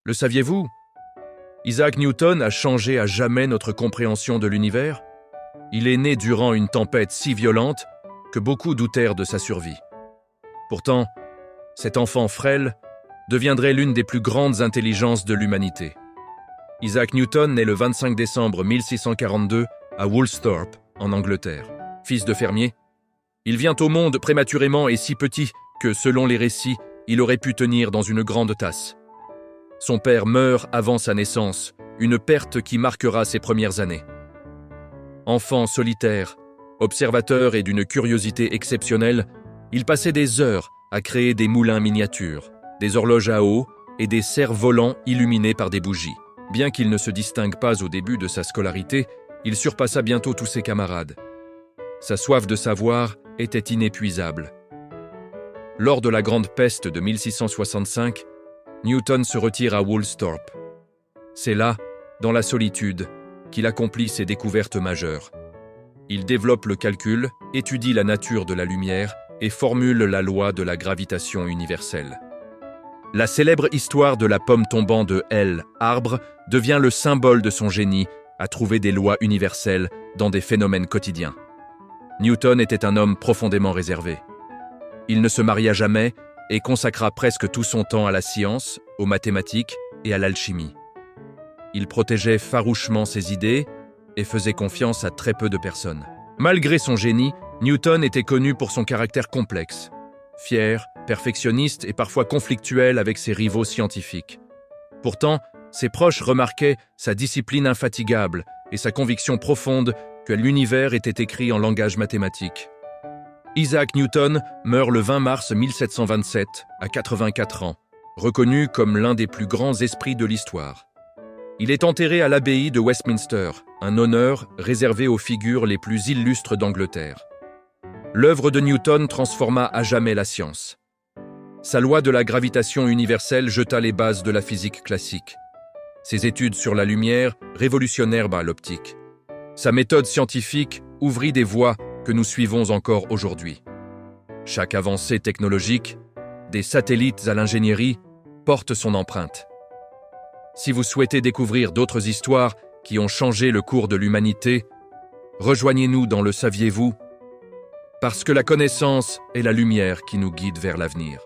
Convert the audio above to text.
Le saviez-vous? Isaac Newton a changé à jamais notre compréhension de l'univers. Il est né durant une tempête si violente que beaucoup doutèrent de sa survie. Pourtant, cet enfant frêle deviendrait l'une des plus grandes intelligences de l'humanité. Isaac Newton naît le 25 décembre 1642 à Woolsthorpe, en Angleterre. Fils de fermier, il vient au monde prématurément et si petit que, selon les récits, il aurait pu tenir dans une grande tasse. Son père meurt avant sa naissance, une perte qui marquera ses premières années. Enfant solitaire, observateur et d'une curiosité exceptionnelle, il passait des heures à créer des moulins miniatures, des horloges à eau et des cerfs-volants illuminés par des bougies. Bien qu'il ne se distingue pas au début de sa scolarité, il surpassa bientôt tous ses camarades. Sa soif de savoir était inépuisable. Lors de la Grande Peste de 1665, Newton se retire à Woolsthorpe. C'est là, dans la solitude, qu'il accomplit ses découvertes majeures. Il développe le calcul, étudie la nature de la lumière et formule la loi de la gravitation universelle. La célèbre histoire de la pomme tombant de L, arbre, devient le symbole de son génie à trouver des lois universelles dans des phénomènes quotidiens. Newton était un homme profondément réservé. Il ne se maria jamais et consacra presque tout son temps à la science, aux mathématiques et à l'alchimie. Il protégeait farouchement ses idées et faisait confiance à très peu de personnes. Malgré son génie, Newton était connu pour son caractère complexe, fier, perfectionniste et parfois conflictuel avec ses rivaux scientifiques. Pourtant, ses proches remarquaient sa discipline infatigable et sa conviction profonde que l'univers était écrit en langage mathématique. Isaac Newton meurt le 20 mars 1727, à 84 ans, reconnu comme l'un des plus grands esprits de l'histoire. Il est enterré à l'abbaye de Westminster, un honneur réservé aux figures les plus illustres d'Angleterre. L'œuvre de Newton transforma à jamais la science. Sa loi de la gravitation universelle jeta les bases de la physique classique. Ses études sur la lumière révolutionnèrent l'optique. Sa méthode scientifique ouvrit des voies que nous suivons encore aujourd'hui. Chaque avancée technologique, des satellites à l'ingénierie, porte son empreinte. Si vous souhaitez découvrir d'autres histoires qui ont changé le cours de l'humanité, rejoignez-nous dans Le Saviez-vous ? Parce que la connaissance est la lumière qui nous guide vers l'avenir.